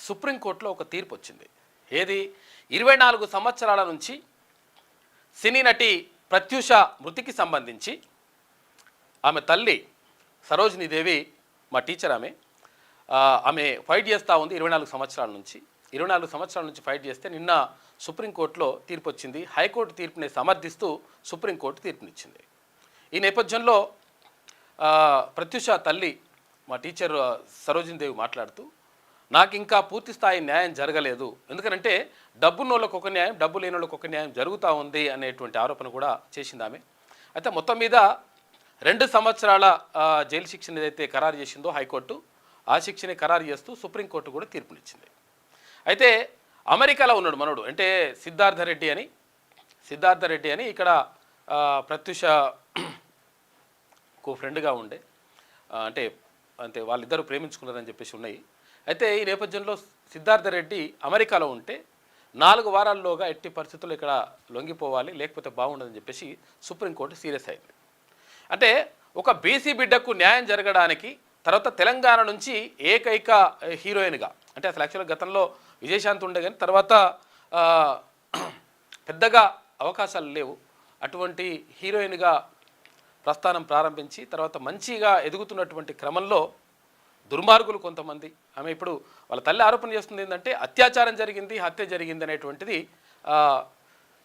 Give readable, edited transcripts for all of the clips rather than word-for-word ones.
సుప్రీంకోర్టులో ఒక తీర్పు వచ్చింది. ఏది 24 సంవత్సరాల నుంచి సినీ నటి ప్రత్యూష మృతికి సంబంధించి ఆమె తల్లి సరోజినీ దేవి మా టీచర్ ఆమె ఫైట్ చేస్తూ ఉంది 24 సంవత్సరాల నుంచి. 24 సంవత్సరాల నుంచి ఫైట్ చేస్తే నిన్న సుప్రీంకోర్టులో తీర్పు వచ్చింది. హైకోర్టు తీర్పుని సమర్థిస్తూ సుప్రీంకోర్టు తీర్పునిచ్చింది. ఈ నేపథ్యంలో ప్రత్యూష తల్లి మా టీచర్ సరోజినీ దేవి మాట్లాడుతూ, నాకు ఇంకా పూర్తి స్థాయి న్యాయం జరగలేదు, ఎందుకంటే డబ్బున్నోళ్ళకు ఒక న్యాయం, డబ్బు లేని వాళ్ళకు ఒక న్యాయం జరుగుతూ ఉంది అనేటువంటి ఆరోపణ కూడా చేసింది ఆమె. అయితే మొత్తం మీద 2 సంవత్సరాల జైలు శిక్షను ఏదైతే ఖరారు చేసిందో హైకోర్టు, ఆ శిక్షని ఖరారు చేస్తూ సుప్రీంకోర్టు కూడా తీర్పునిచ్చింది. అయితే అమెరికాలో ఉన్నాడు మనోడు, అంటే సిద్ధార్థ రెడ్డి అని ఇక్కడ ప్రత్యూషకు ఫ్రెండ్గా ఉండే, అంటే వాళ్ళిద్దరూ ప్రేమించుకున్నారని చెప్పేసి ఉన్నాయి. అయితే ఈ నేపథ్యంలో సిద్ధార్థ రెడ్డి అమెరికాలో ఉంటే 4 వారాల్లోగా ఎట్టి పరిస్థితుల్లో ఇక్కడ లొంగిపోవాలి, లేకపోతే బాగుండదని చెప్పేసి సుప్రీంకోర్టు సీరియస్ అయింది. అంటే ఒక బీసీ బిడ్డకు న్యాయం జరగడానికి తర్వాత తెలంగాణ నుంచి ఏకైక హీరోయిన్గా, అంటే అసలు యాక్చువల్గా గతంలో విజయశాంతి ఉండే కానీ తర్వాత పెద్దగా అవకాశాలు లేవు, అటువంటి హీరోయిన్గా ప్రస్థానం ప్రారంభించి తర్వాత మంచిగా ఎదుగుతున్నటువంటి క్రమంలో దుర్మార్గులు కొంతమంది, ఆమె ఇప్పుడు వాళ్ళ తల్లి ఆరోపణ చేస్తుంది ఏంటంటే అత్యాచారం జరిగింది, హత్య జరిగింది అనేటువంటిది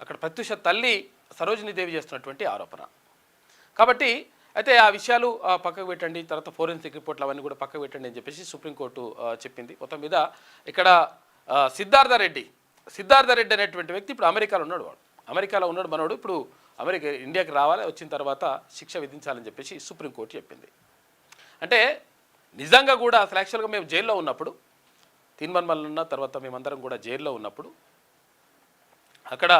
అక్కడ ప్రత్యూష తల్లి సరోజినీ దేవి చేస్తున్నటువంటి ఆరోపణ. కాబట్టి అయితే ఆ విషయాలు పక్కకు పెట్టండి, తర్వాత ఫోరెన్సిక్ రిపోర్ట్లు అవన్నీ కూడా పక్కకు పెట్టండి అని చెప్పేసి సుప్రీంకోర్టు చెప్పింది. మొత్తం మీద ఇక్కడ సిద్ధార్థ రెడ్డి అనేటువంటి వ్యక్తి ఇప్పుడు అమెరికాలో ఉన్నాడు మనోడు ఇప్పుడు ఇండియాకి రావాలి, వచ్చిన తర్వాత శిక్ష విధించాలని చెప్పేసి సుప్రీంకోర్టు చెప్పింది. అంటే నిజంగా కూడా అసలు యాక్చువల్గా మేము జైల్లో ఉన్నప్పుడు, తీన్మన్మల్ ఉన్న తర్వాత మేమందరం కూడా జైల్లో ఉన్నప్పుడు అక్కడ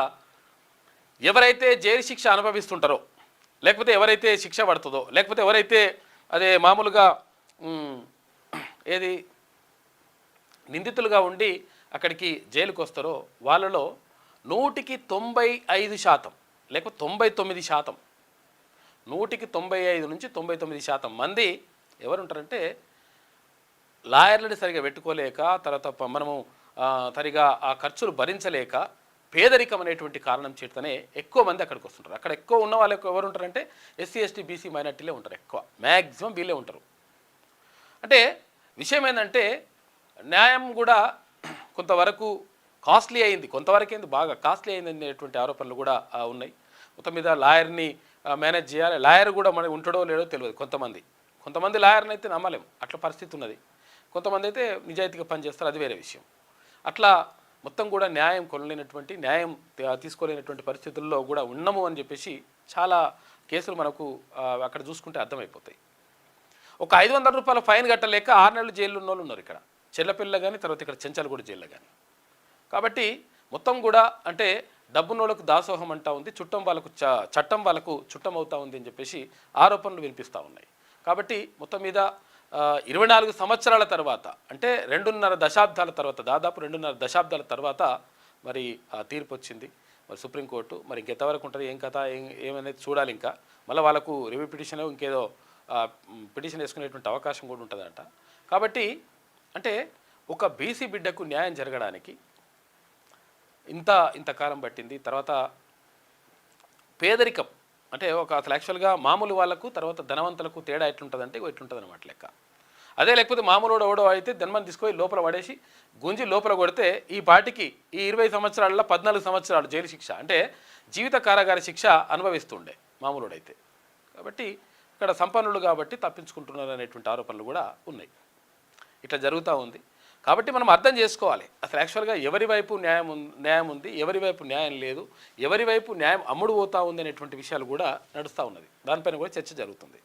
ఎవరైతే జైలు శిక్ష అనుభవిస్తుంటారో, లేకపోతే ఎవరైతే శిక్ష పడుతుందో, లేకపోతే ఎవరైతే అదే మామూలుగా ఏది నిందితులుగా ఉండి అక్కడికి జైలుకు వస్తారో వాళ్ళలో 100కి 95% లేకపోతే 99%, 100కి 95 నుంచి 99% మంది ఎవరుంటారంటే లాయర్లని సరిగా పెట్టుకోలేక, తర్వాత మనము సరిగా ఆ ఖర్చులు భరించలేక, పేదరికం అనేటువంటి కారణం చేతనే ఎక్కువ మంది అక్కడికి వస్తుంటారు. అక్కడ ఎక్కువ ఉన్న వాళ్ళు ఎవరు ఉంటారంటే ఎస్సీ ఎస్టీ బీసీ మైనార్టీలే ఉంటారు, ఎక్కువ మ్యాక్సిమం వీళ్ళే ఉంటారు. అంటే విషయం ఏంటంటే న్యాయం కూడా కొంతవరకు కాస్ట్లీ అయింది, బాగా కాస్ట్లీ అయింది అనేటువంటి ఆరోపణలు కూడా ఉన్నాయి. మొత్తం మీద లాయర్ని మేనేజ్ చేయాలి, లాయర్ కూడా మనకి ఉంటాడో లేడో తెలియదు. కొంతమంది లాయర్ని అయితే నమ్మలేం, అట్లా పరిస్థితి ఉన్నది. కొంతమంది అయితే నిజాయితీగా పనిచేస్తారు, అది వేరే విషయం. అట్లా మొత్తం కూడా న్యాయం తీసుకోలేనటువంటి పరిస్థితుల్లో కూడా ఉన్నాము అని చెప్పేసి చాలా కేసులు మనకు అక్కడ చూసుకుంటే అర్థమైపోతాయి. ఒక 500 రూపాయల ఫైన్ కట్టలేక 6 నెలలు జైల్లో ఉన్న వాళ్ళు ఉన్నారు ఇక్కడ చెల్లపిల్ల కానీ, తర్వాత ఇక్కడ చెంచల్గూడ జైల్లో కానీ. కాబట్టి మొత్తం కూడా అంటే డబ్బునోళ్ళకు దాసోహం అంటూ ఉంది, చట్టం వాళ్ళకు చుట్టం అవుతూ ఉంది అని చెప్పేసి ఆరోపణలు వినిపిస్తూ ఉన్నాయి. కాబట్టి మొత్తం మీద 24 సంవత్సరాల తర్వాత, అంటే 2.5 దశాబ్దాల తర్వాత, దాదాపు 2.5 దశాబ్దాల తర్వాత మరి తీర్పు వచ్చింది మరి సుప్రీంకోర్టు. మరి ఇంకెంతవరకు ఉంటుంది, ఏం కథ ఏమనేది చూడాలి. ఇంకా మళ్ళీ వాళ్ళకు రివ్యూ పిటిషన్ ఇంకేదో పిటిషన్ వేసుకునేటువంటి అవకాశం కూడా ఉంటుందంట. కాబట్టి అంటే ఒక బీసీ బిడ్డకు న్యాయం జరగడానికి ఇంతకాలం పట్టింది. తర్వాత పేదరికం అంటే అసలు యాక్చువల్గా మామూలు వాళ్ళకు తర్వాత ధనవంతులకు తేడా ఎట్లుంటుందంటే ఎట్లుంటుంది అనమాట లెక్క. అదే లేకపోతే మామూలు ఓడో అయితే ధనమని తీసుకొని లోపల పడేసి గుంజి లోపల కొడితే ఈ పాటికి ఈ 20 సంవత్సరాలలో 14 సంవత్సరాలు జైలు శిక్ష, అంటే జీవిత కారాగార శిక్ష అనుభవిస్తుండే మామూలుడైతే. కాబట్టి ఇక్కడ సంపన్నులు కాబట్టి తప్పించుకుంటున్నారు అనేటువంటి ఆరోపణలు కూడా ఉన్నాయి. ఇట్లా జరుగుతూ ఉంది. కాబట్టి మనం అర్థం చేసుకోవాలి అసలు యాక్చువల్గా ఎవరి వైపు న్యాయం ఉంది, ఎవరి వైపు న్యాయం లేదు, ఎవరి వైపు న్యాయం అమ్ముడు పోతూ ఉంది అనేటువంటి విషయాలు కూడా నడుస్తూ ఉన్నది. దానిపైన కూడా చర్చ జరుగుతుంది.